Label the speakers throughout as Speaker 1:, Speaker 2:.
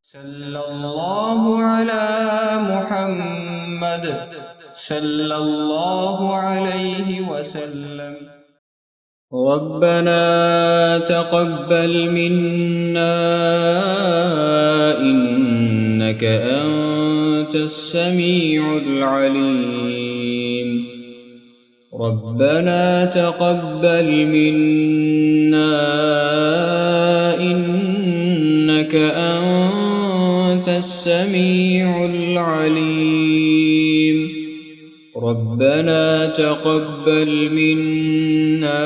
Speaker 1: صلى الله على محمد صلى الله عليه وسلم. ربنا تقبل منا إنك أنت السميع العليم. ربنا تقبل منا إنك أنت السميع العليم. ربنا تقبل منا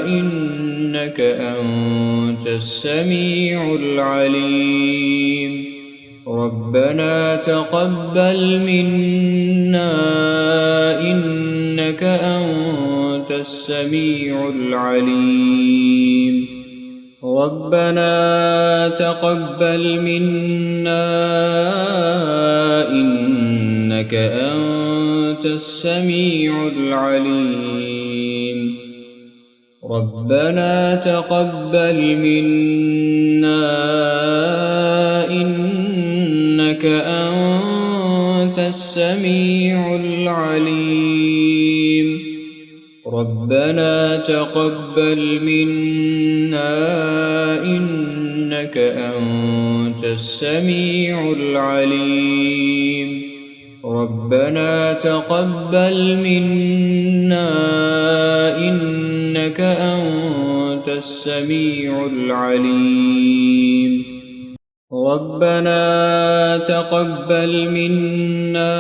Speaker 1: إنك أنت السميع العليم. ربنا تقبل منا إنك أنت السميع العليم. ربنا تقبل منا إنك أنت السميع العليم. ربنا تقبل منا إنك أنت السميع العليم. ربنا تقبل منا إنك أنت السميع العليم. ربنا تقبل منا إنك أنت السميع العليم. ربنا تقبل منا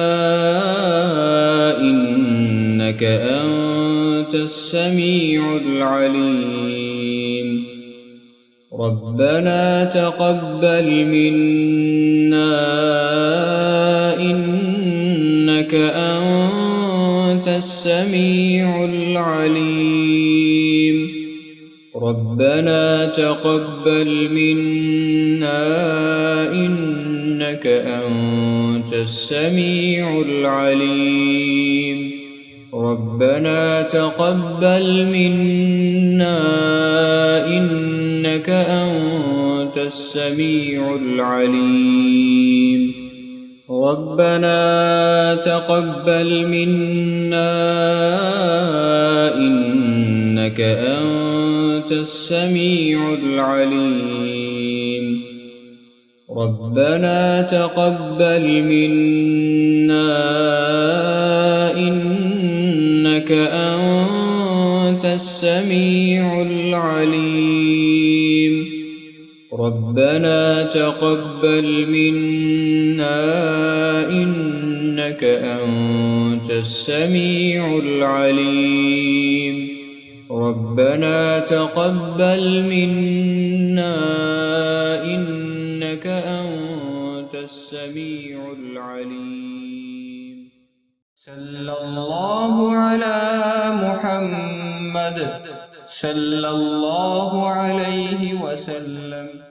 Speaker 1: إنك أنت السميع العليم. ربنا تقبل منا إنك أنت السميع العليم. ربنا تقبل منا إنك أنت السميع العليم. ربنا تقبل منا إنك أنت السميع العليم. ربنا تقبل منا إنك أنت السميع العليم. ربنا تقبل منا إنك أنت السميع العليم. ربنا تقبل منا إنك أنت السميع العليم. ربنا تقبل منا إنك أنت السميع العليم. صلى الله على محمد صلى الله عليه وسلم.